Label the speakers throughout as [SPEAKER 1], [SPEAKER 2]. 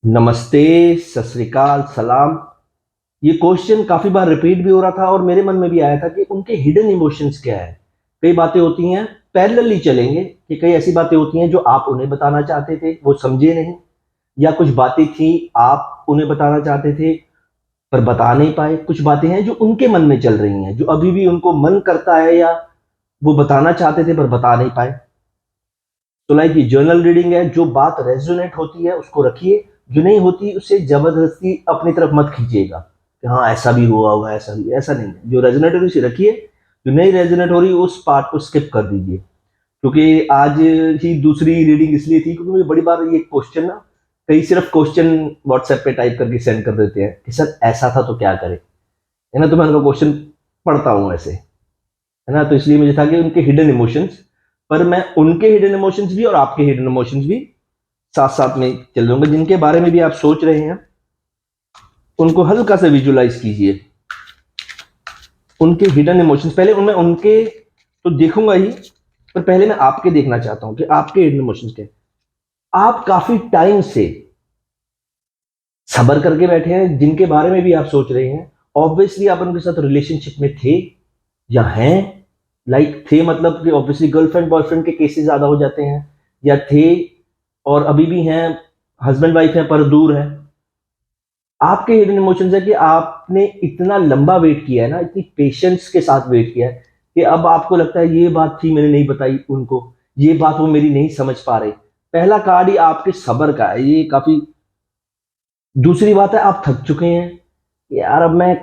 [SPEAKER 1] नमस्ते, सत श्री अकाल, सलाम। ये क्वेश्चन काफी बार रिपीट भी हो रहा था और मेरे मन में भी आया था कि उनके हिडन इमोशंस क्या है। कई बातें होती हैं, पैरेलली चलेंगे कि कई ऐसी बातें होती हैं जो आप उन्हें बताना चाहते थे, वो समझे नहीं, या कुछ बातें थी आप उन्हें बताना चाहते थे पर बता नहीं पाए। कुछ बातें हैं जो उनके मन में चल रही हैं, जो अभी भी उनको मन करता है या वो बताना चाहते थे पर बता नहीं पाए। तो लाइक ये जर्नल रीडिंग है। जो बात रेजोनेट होती है उसको रखिए, जो नहीं होती उससे जबरदस्ती अपनी तरफ मत खींचिएगा कि हाँ ऐसा भी हुआ होगा, ऐसा भी, ऐसा नहीं है। जो रेजोनेट हो रही उसे रखिए, जो नहीं रेजोनेट हो रही उस पार्ट को स्किप कर दीजिए। क्योंकि आज ही दूसरी रीडिंग इसलिए थी क्योंकि मुझे बड़ी बार ये क्वेश्चन ना, कई सिर्फ क्वेश्चन व्हाट्सएप पे टाइप करके सेंड कर देते हैं कि सर ऐसा था तो क्या करें, है ना। तो मैं उनका क्वेश्चन पढ़ता हूँ ऐसे, है ना। तो इसलिए मुझे था कि उनके हिडन इमोशंस, पर मैं उनके हिडन इमोशंस भी और आपके हिडन इमोशंस भी साथ साथ में चल दूंगा। जिनके बारे में भी आप सोच रहे हैं उनको हल्का सा विजुलाइज कीजिए। उनके हिडन इमोशंस पहले उनमें उनके तो देखूंगा ही, पर पहले मैं आपके देखना चाहता हूं कि आपके हिडन इमोशंस क्या है। आप काफी टाइम से सबर करके बैठे हैं, जिनके बारे में भी आप सोच रहे हैं। ऑब्वियसली आप उनके साथ रिलेशनशिप में थे या हैं। लाइक थे मतलब कि ऑब्वियसली गर्लफ्रेंड बॉयफ्रेंड के केसेस ज्यादा हो जाते हैं, या थे और अभी भी हैं, हस्बैंड वाइफ है पर दूर है। आपके हिडन इमोशंस है कि आपने इतना लंबा वेट किया है ना, इतनी पेशेंस के साथ वेट किया है कि अब आपको लगता है ये बात थी मैंने नहीं बताई उनको, ये बात वो मेरी नहीं समझ पा रहे। पहला कार्ड ही आपके सबर का है, ये काफी। दूसरी बात है आप थक चुके हैं यार, अब मैं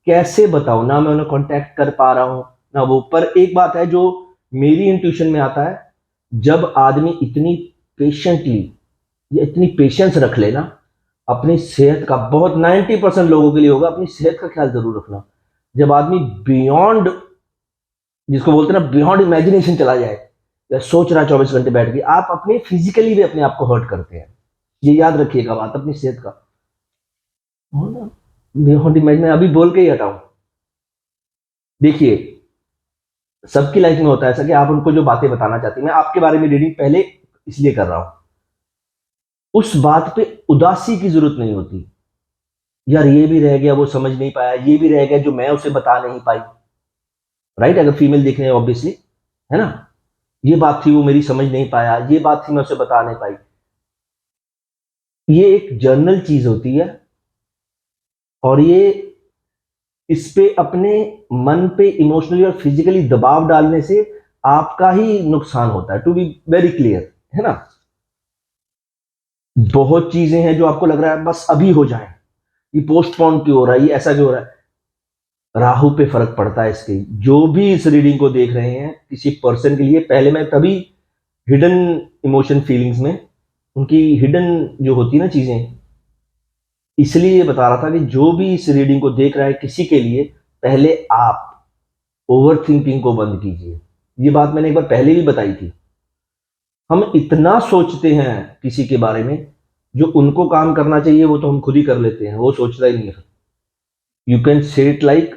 [SPEAKER 1] कैसे बताऊं ना, मैं उन्हें कांटेक्ट कर पा रहा हूं ना वो। पर एक बात है जो मेरी इंट्यूशन में आता है, जब आदमी इतनी पेशेंटली या इतनी पेशेंस रख लेना अपनी सेहत का, बहुत 90% लोगों के लिए होगा, अपनी सेहत का ख्याल जरूर रखना। जब आदमी बियॉन्ड, जिसको बोलते हैं ना बियॉन्ड इमेजिनेशन चला जाए, या सोच रहा है 24 घंटे बैठ के, आप अपने फिजिकली भी अपने आप को हर्ट करते हैं। ये याद रखिएगा बात अपनी सेहत का, हो ना। बियॉन्ड इमेजिन अभी बोल के ही हटाऊं। देखिए, सबकी लाइफ में होता है ऐसा कि आप उनको जो बातें बताना चाहते हैं, मैं आपके बारे में रीडिंग पहले इसलिए कर रहा हूं, उस बात पे उदासी की जरूरत नहीं होती। यार ये भी रह गया, वो समझ नहीं पाया, ये भी रह गया जो मैं उसे बता नहीं पाई। राइट, अगर फीमेल देख रहे हैं ऑब्वियसली, है ना। ये बात थी वो मेरी समझ नहीं पाया, ये बात थी मैं उसे बता नहीं पाई। ये एक जर्नल चीज होती है, और ये इस पे अपने मन पे इमोशनली और फिजिकली दबाव डालने से आपका ही नुकसान होता है, टू बी वेरी क्लियर, है ना। बहुत चीजें हैं जो आपको लग रहा है बस अभी हो जाए, ये पोस्टपोन क्यों हो रहा है, ये ऐसा क्यों हो रहा है। राहु पे फर्क पड़ता है इसके। जो भी इस रीडिंग को देख रहे हैं किसी पर्सन के लिए, पहले मैं तभी हिडन इमोशन फीलिंग्स में उनकी हिडन जो होती है ना चीजें, इसलिए ये बता रहा था कि जो भी इस रीडिंग को देख रहा है किसी के लिए, पहले आप ओवर थिंकिंग को बंद कीजिए। ये बात मैंने एक बार पहले भी बताई थी। हम इतना सोचते हैं किसी के बारे में, जो उनको काम करना चाहिए वो तो हम खुद ही कर लेते हैं, वो सोचता ही नहीं है। You can say it like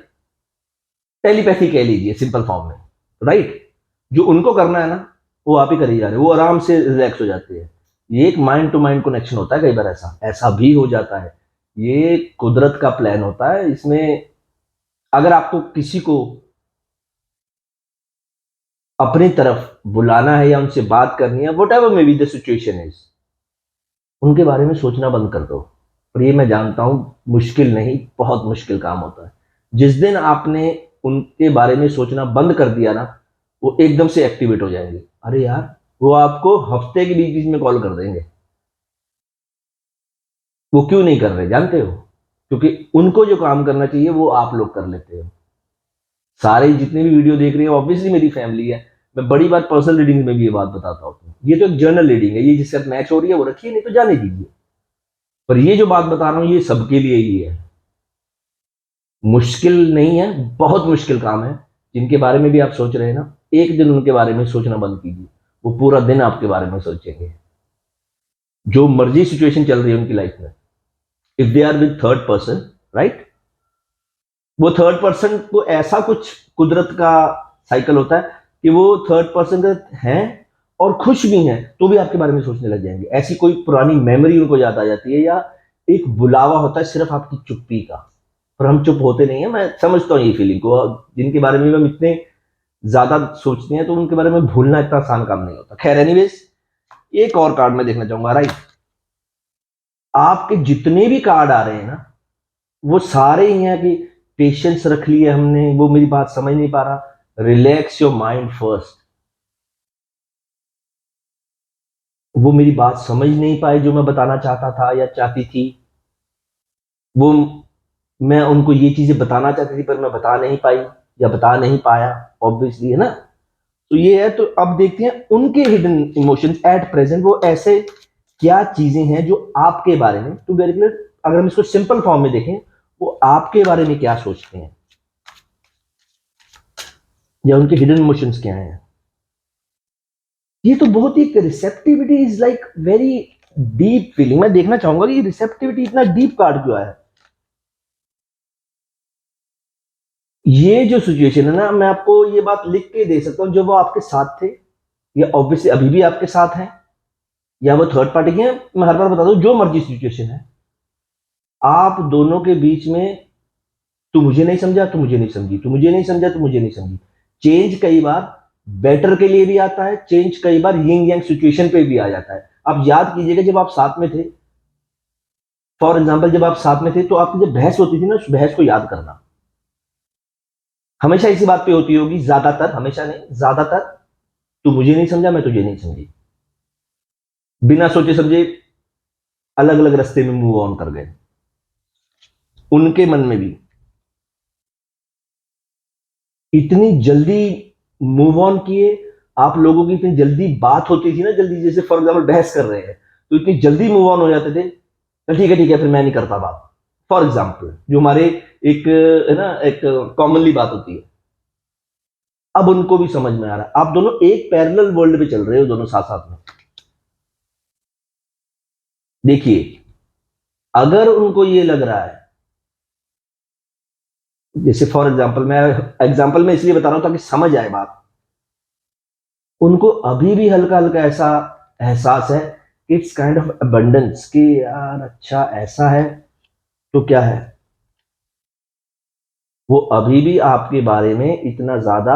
[SPEAKER 1] telepathy कह लीजिए सिंपल फॉर्म में। राइट, जो उनको करना है ना वो आप ही कर ही जा रहे हो, वो आराम से रिलैक्स हो जाते हैं। ये एक माइंड टू माइंड कनेक्शन होता है, कई बार ऐसा ऐसा भी हो जाता है। ये कुदरत का प्लान होता है। इसमें अगर आपको किसी को अपनी तरफ बुलाना है या उनसे बात करनी है, what ever may be the situation is, उनके बारे में सोचना बंद कर दो। और ये मैं जानता हूं मुश्किल नहीं, बहुत मुश्किल काम होता है। जिस दिन आपने उनके बारे में सोचना बंद कर दिया ना, वो एकदम से एक्टिवेट हो जाएंगे। अरे यार, वो आपको हफ्ते के बीच बीच में कॉल कर देंगे। वो क्यों नहीं कर रहे जानते हो? क्योंकि उनको जो काम करना चाहिए वो आप लोग कर लेते हो। सारे जितने भी वीडियो देख रहे हैं ऑब्वियसली मेरी फैमिली है। मैं बड़ी बात पर्सनल रीडिंग में भी ये बात बताता हूँ। ये तो एक जर्नल रीडिंग है, ये जिसके साथ मैच हो रही है वो रखिए, नहीं तो जाने दीजिए। पर ये जो बात बता रहा हूं ये सबके लिए ही है। मुश्किल नहीं है, बहुत मुश्किल काम है। जिनके बारे में भी आप सोच रहे हैं ना, एक दिन उनके बारे में सोचना बंद कीजिए, वो पूरा दिन आपके बारे में सोचेंगे। जो मर्जी सिचुएशन चल रही है उनकी लाइफ में, if they are with third person, right, वो थर्ड पर्सन को ऐसा कुछ कुदरत का साइकिल होता है कि वो थर्ड पर्सन हैं और खुश भी हैं तो भी आपके बारे में सोचने लग जाएंगे। ऐसी कोई पुरानी मेमोरी उनको याद आ जाती है, या एक बुलावा होता है सिर्फ आपकी चुप्पी का, पर हम चुप होते नहीं है। मैं समझता हूँ ये फीलिंग को, जिनके बारे में हम इतने ज्यादा सोचते हैं तो उनके बारे में भूलना इतना आसान काम नहीं होता। खैर एनीवेज, एक और कार्ड मैं देखना चाहूंगा। राइट, आपके जितने भी कार्ड आ रहे हैं ना, वो सारे ही हैं कि पेशेंस रख लिए हमने, वो मेरी बात समझ नहीं पा रहा, रिलैक्स योर माइंड फर्स्ट। वो मेरी बात समझ नहीं पाए जो मैं बताना चाहता था या चाहती थी। वो, मैं उनको ये चीजें बताना चाहती थी पर मैं बता नहीं पाई या बता नहीं पाया, ऑब्वियसली, है ना। तो ये है। तो अब देखते हैं उनके हिडन इमोशंस एट प्रेजेंट, वो ऐसे क्या चीजें हैं जो आपके बारे में, टू वेरी क्लियर, अगर हम इसको सिंपल फॉर्म में देखें, वो आपके बारे में क्या सोचते हैं या उनके हिडन इमोशंस क्या हैं। ये तो बहुत ही, receptivity is like very deep feeling. मैं देखना चाहूंगा कि रिसेप्टिविटी इतना डीप कार्ड क्यों है। ये जो सिचुएशन है ना, मैं आपको ये बात लिख के दे सकता हूं, जब वो आपके साथ थे या ऑब्वियसली अभी भी आपके साथ हैं या वो थर्ड पार्टी के हैं, मैं हर बार बता दूं, जो मर्जी सिचुएशन है, आप दोनों के बीच में, तू मुझे नहीं समझा, तू मुझे नहीं समझी, तू मुझे नहीं समझा, तू मुझे नहीं समझी। चेंज कई बार बेटर के लिए भी आता है, चेंज कई बार यिंग यांग सिचुएशन पे भी आ जाता है। आप याद कीजिएगा जब आप साथ में थे, फॉर एग्जाम्पल जब आप साथ में थे तो आपकी जब बहस होती थी ना, उस बहस को याद करना। हमेशा इसी बात पे होती होगी, ज्यादातर, हमेशा नहीं ज्यादातर, तू मुझे नहीं समझा, मैं तुझे नहीं समझी, बिना सोचे समझे अलग अलग रास्ते में मूव ऑन कर गए। उनके मन में भी इतनी जल्दी मूव ऑन किए, आप लोगों की इतनी जल्दी बात होती थी ना, जल्दी, जैसे फॉर एग्जाम्पल बहस कर रहे हैं तो इतनी जल्दी मूव ऑन हो जाते थे, तो ठीक है फिर मैं नहीं करता बात। फॉर एग्जाम्पल जो हमारे एक, है ना, एक कॉमनली बात होती है। अब उनको भी समझ में आ रहा है, आप दोनों एक पैरेलल वर्ल्ड पे चल रहे हो, दोनों साथ साथ में। देखिए, अगर उनको ये लग रहा है, जैसे फॉर एग्जाम्पल, मैं एग्जाम्पल में इसलिए बता रहा हूं ताकि समझ आए बात, उनको अभी भी हल्का हल्का ऐसा एहसास है कि इट्स काइंड ऑफ अबंडेंस, कि यार अच्छा ऐसा है तो क्या है। वो अभी भी आपके बारे में इतना ज्यादा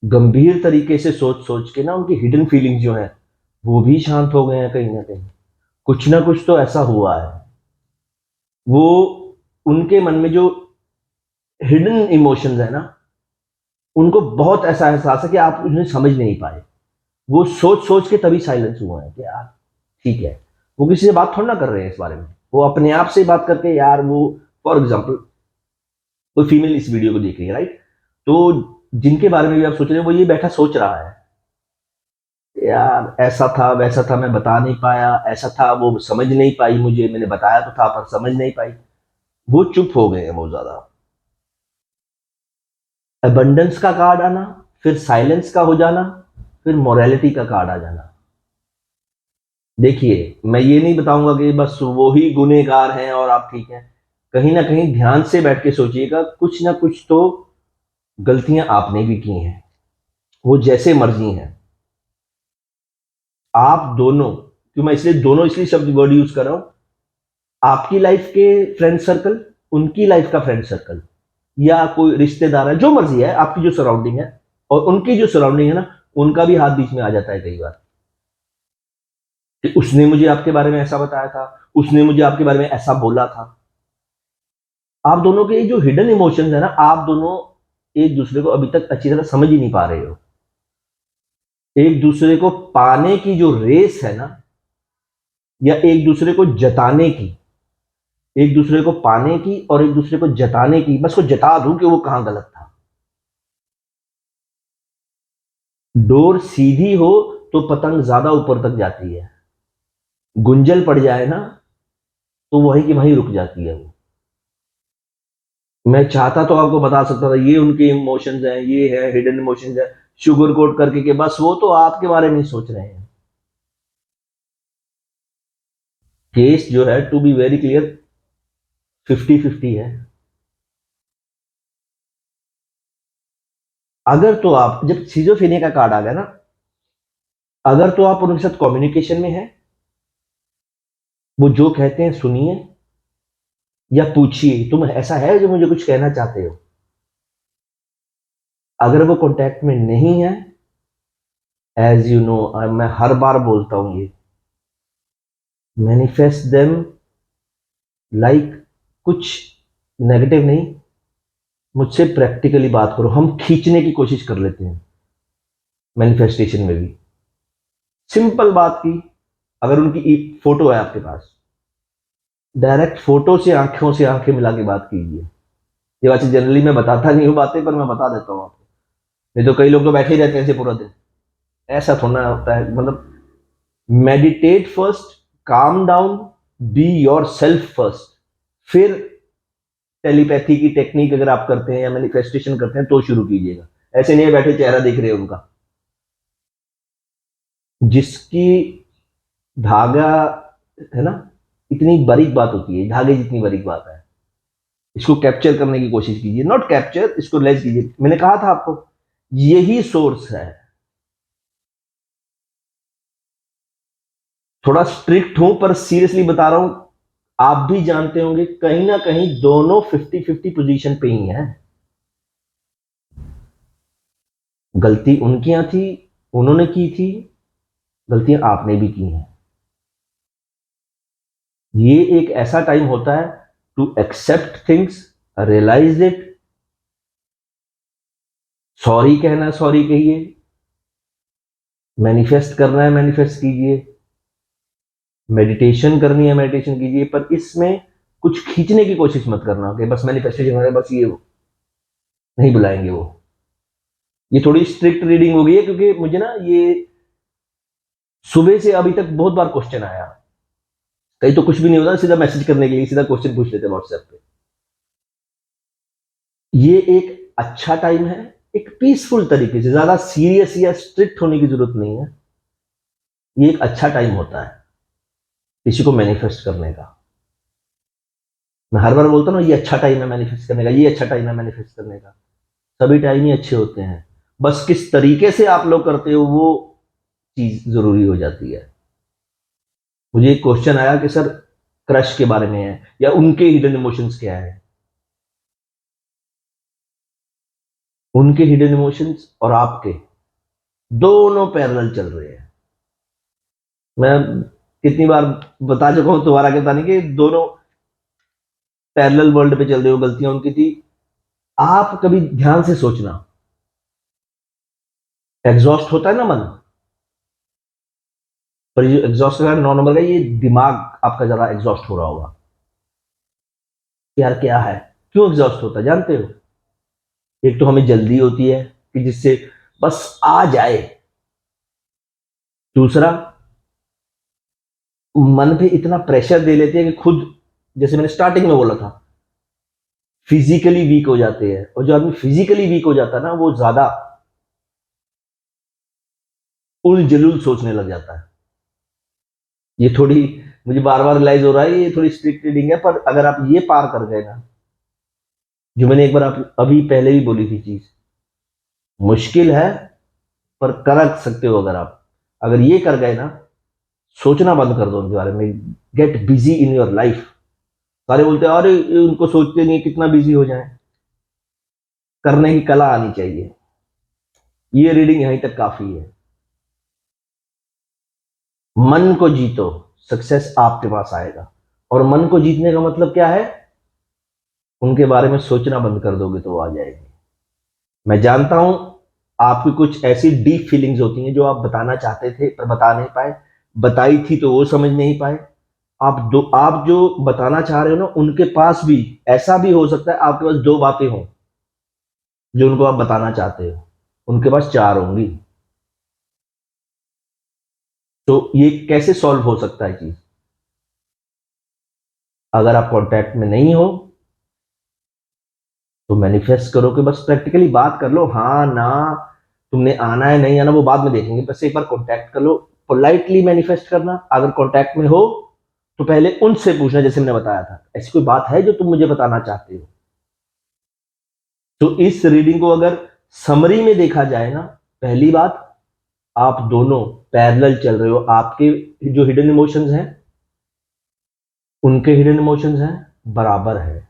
[SPEAKER 1] गंभीर तरीके से सोच सोच के ना, उनकी हिडन फीलिंग्स जो है वो भी शांत हो गए हैं कहीं ना कहीं। कुछ ना कुछ तो ऐसा हुआ है। वो, उनके मन में जो हिडन इमोशंस है ना, उनको बहुत ऐसा एहसास है कि आप उन्हें समझ नहीं पाए। वो सोच सोच के तभी साइलेंस हुआ है कि यार ठीक है। वो किसी से बात थोड़ा ना कर रहे हैं इस बारे में, वो अपने आप से बात करके, यार वो, फॉर एग्जाम्पल, कोई फीमेल इस वीडियो को देख रही है, राइट, तो जिनके बारे में भी आप सोच रहे हैं, वो ये बैठा सोच रहा है, यार ऐसा था वैसा था, मैं बता नहीं पाया, ऐसा था वो समझ नहीं पाई मुझे, मैंने बताया तो था पर समझ नहीं पाई। वो चुप हो गए हैं बहुत ज्यादा। अबंडेंस का कार्ड आना, फिर साइलेंस का हो जाना, फिर मोरालिटी का कार्ड आ जाना। देखिए, मैं ये नहीं बताऊंगा कि बस वो ही गुनहगार हैं और आप ठीक हैं। कहीं ना कहीं ध्यान से बैठ के सोचिएगा, कुछ ना कुछ तो गलतियां आपने भी की हैं, वो जैसे मर्जी हैं। आप दोनों, क्यों मैं इसलिए दोनों इसलिए शब्द वर्ड यूज कर रहा हूं, आपकी लाइफ के फ्रेंड सर्कल, उनकी लाइफ का फ्रेंड सर्कल, या कोई रिश्तेदार है, जो मर्जी है, आपकी जो सराउंडिंग है और उनकी जो सराउंडिंग है ना, उनका भी हाथ बीच में आ जाता है कई बार, कि उसने मुझे आपके बारे में ऐसा बताया था, उसने मुझे आपके बारे में ऐसा बोला था। आप दोनों के जो हिडन इमोशंस है ना, आप दोनों एक दूसरे को अभी तक अच्छी तरह समझ ही नहीं पा रहे हो। एक दूसरे को पाने की जो रेस है ना, या एक दूसरे को जताने की, एक दूसरे को पाने की और एक दूसरे को जताने की, बस को जता दूं कि वो कहां गलत था। डोर सीधी हो तो पतंग ज्यादा ऊपर तक जाती है, गुंजल पड़ जाए ना तो वहीं की वहीं रुक जाती है वो। मैं चाहता तो आपको बता सकता था ये उनके इमोशंस हैं, ये है हिडन इमोशंस है, शुगर कोट करके के बस वो तो आपके बारे में सोच रहे हैं। केस जो है, टू बी वेरी क्लियर, 50-50 है। अगर तो आप, जब सिजोफ्रेनिया का कार्ड आ गया ना, अगर तो आप उनके साथ कम्युनिकेशन में है, वो जो कहते हैं सुनिए या पूछिए, तुम ऐसा है जो मुझे कुछ कहना चाहते हो। अगर वो कांटेक्ट में नहीं है, एज यू नो, मैं हर बार बोलता हूं ये, मैनिफेस्ट देम लाइक, कुछ नेगेटिव नहीं, मुझसे प्रैक्टिकली बात करो। हम खींचने की कोशिश कर लेते हैं मैनिफेस्टेशन में भी। सिंपल बात की, अगर उनकी फोटो है आपके पास, डायरेक्ट फोटो से आंखों से आंखें मिला के बात कीजिए। ये बात जनरली मैं बताता नहीं हूँ बातें, पर मैं बता देता हूँ आपको। नहीं तो कई लोग तो बैठे ही रहते हैं ऐसे पूरा दिन, ऐसा थोड़ा होता है। मतलब meditate first, calm down, be your self first, फिर टेलीपैथी की टेक्निक अगर आप करते हैं या मैनिफेस्टेशन करते हैं तो शुरू कीजिएगा। ऐसे नहीं बैठे चेहरा देख रहे हैं उनका। जिसकी धागा है ना, इतनी बारीक बात होती है, धागे जितनी बारीक बात है, इसको कैप्चर करने की कोशिश कीजिए, नॉट कैप्चर, इसको लेस कीजिए। मैंने कहा था आपको, यही सोर्स है। थोड़ा स्ट्रिक्ट हूं पर सीरियसली बता रहा हूं, आप भी जानते होंगे कहीं ना कहीं दोनों 50-50 पोजीशन पे ही हैं। गलती उनकी यहां थी, उन्होंने की थी, गलतियां आपने भी की हैं। ये एक ऐसा टाइम होता है to accept things, realize it, sorry कहना है सॉरी कहिए, मैनिफेस्ट करना है मैनिफेस्ट कीजिए, मेडिटेशन करनी है मेडिटेशन कीजिए, पर इसमें कुछ खींचने की कोशिश मत करना कि बस मैनिफेस्टेशन है, बस ये नहीं बुलाएंगे वो। ये थोड़ी स्ट्रिक्ट रीडिंग हो गई है, क्योंकि मुझे ना ये सुबह से अभी तक बहुत बार क्वेश्चन आया। कहीं तो कुछ भी नहीं होता, सीधा मैसेज करने के लिए सीधा क्वेश्चन पूछ लेते व्हाट्सएप पे। ये एक अच्छा टाइम है, एक पीसफुल तरीके से, ज्यादा सीरियस या स्ट्रिक्ट होने की जरूरत नहीं है। ये एक अच्छा टाइम होता है किसी को मैनिफेस्ट करने का। मैं हर बार बोलता हूँ ना, ये अच्छा टाइम है मैनिफेस्ट करने का, ये अच्छा टाइम है मैनिफेस्ट करने का। सभी टाइम ही अच्छे होते हैं, बस किस तरीके से आप लोग करते हो वो चीज जरूरी हो जाती है। मुझे एक क्वेश्चन आया कि सर क्रश के बारे में है या उनके हिडन इमोशंस क्या है। उनके हिडन इमोशंस और आपके दोनों पैरेलल चल रहे हैं। मैं कितनी बार बता चुका हूं, दोबारा कहता नहीं, कि दोनों पैरेलल वर्ल्ड पे चल रहे हो। गलतियां उनकी थी। आप कभी ध्यान से सोचना, एग्जॉस्ट होता है ना मन, पर ये एग्जॉस्ट का 9 नंबर का, ये दिमाग आपका जरा एग्जॉस्ट हो रहा होगा। यार क्या है, क्यों एग्जॉस्ट होता है जानते हो? एक तो हमें जल्दी होती है कि जिससे बस आ जाए। दूसरा, मन पे इतना प्रेशर दे लेते हैं कि खुद, जैसे मैंने स्टार्टिंग में बोला था, फिजिकली वीक हो जाते हैं। और जो आदमी फिजिकली वीक हो जाता है ना, वो ज्यादा उल जलूल सोचने लग जाता है। ये थोड़ी, मुझे बार बार रियलाइज हो रहा है, ये थोड़ी स्ट्रिक्ट रीडिंग है, पर अगर आप ये पार कर गए ना, जो मैंने एक बार आप अभी पहले ही बोली थी चीज, मुश्किल है पर कर सकते हो। अगर ये कर गए ना, सोचना बंद कर दो उनके बारे में, get busy in your life. सारे बोलते हैं अरे उनको सोचते नहीं कितना बिजी हो जाए, करने की कला आनी चाहिए। ये रीडिंग यहीं तक काफी है। मन को जीतो, सक्सेस आपके पास आएगा। और मन को जीतने का मतलब क्या है? उनके बारे में सोचना बंद कर दोगे तो वो आ जाएगी। मैं जानता हूं आपकी कुछ ऐसी डीप फीलिंग्स होती हैं जो आप बताना चाहते थे पर बता नहीं पाए, बताई थी तो वो समझ नहीं पाए। आप जो बताना चाह रहे हो ना, उनके पास भी ऐसा भी हो सकता है आपके पास 2 बातें हों जो उनको आप बताना चाहते हो, उनके पास 4 होंगी। तो ये कैसे सॉल्व हो सकता है चीज? अगर आप कांटेक्ट में नहीं हो तो मैनिफेस्ट करो कि बस प्रैक्टिकली बात कर लो, हाँ ना, तुमने आना है नहीं आना वो बाद में देखेंगे, बस एक बार कांटेक्ट कर लो। पोलाइटली मैनिफेस्ट करना। अगर कांटेक्ट में हो तो पहले उनसे पूछना, जैसे मैंने बताया था, ऐसी कोई बात है जो तुम मुझे बताना चाहते हो। तो इस रीडिंग को अगर समरी में देखा जाए ना, पहली बात, आप दोनों पैरेलल चल रहे हो। आपके जो हिडन इमोशंस हैं उनके हिडन इमोशंस हैं, बराबर है,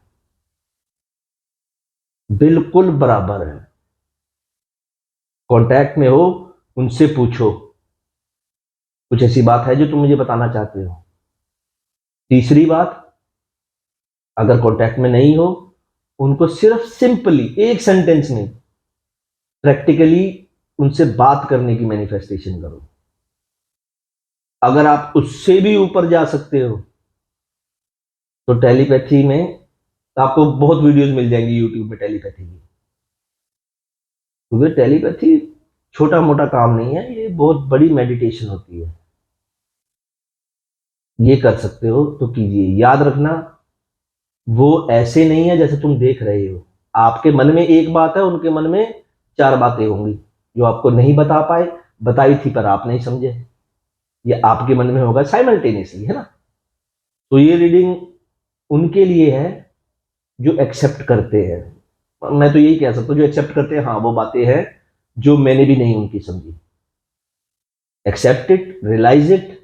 [SPEAKER 1] बिल्कुल बराबर है। कांटेक्ट में हो, उनसे पूछो कुछ ऐसी बात है जो तुम मुझे बताना चाहते हो। तीसरी बात, अगर कांटेक्ट में नहीं हो, उनको सिर्फ सिंपली एक सेंटेंस में प्रैक्टिकली उनसे बात करने की मैनिफेस्टेशन करो। अगर आप उससे भी ऊपर जा सकते हो तो टेलीपैथी में आपको बहुत वीडियोस मिल जाएंगी यूट्यूब में टेलीपैथी की, क्योंकि टेलीपैथी छोटा मोटा काम नहीं है, ये बहुत बड़ी मेडिटेशन होती है। ये कर सकते हो तो कीजिए। याद रखना, वो ऐसे नहीं है जैसे तुम देख रहे हो। आपके मन में एक बात है, उनके मन में चार बातें होंगी जो आपको नहीं बता पाए, बताई थी पर आप नहीं समझे। ये आपके मन में होगा साइमल्टेनियसली, है ना। तो ये रीडिंग उनके लिए है जो एक्सेप्ट करते हैं। मैं तो यही कह सकता हूँ, जो एक्सेप्ट करते हैं, हाँ वो बातें हैं जो मैंने भी नहीं उनकी समझी। Accept it, realize it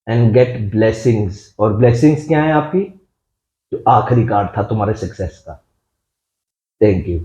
[SPEAKER 1] and get blessings. और ब्लेसिंग्स क्या है आपकी? जो आखिरी कार्ड था तुम्हारे सक्सेस का। Thank you.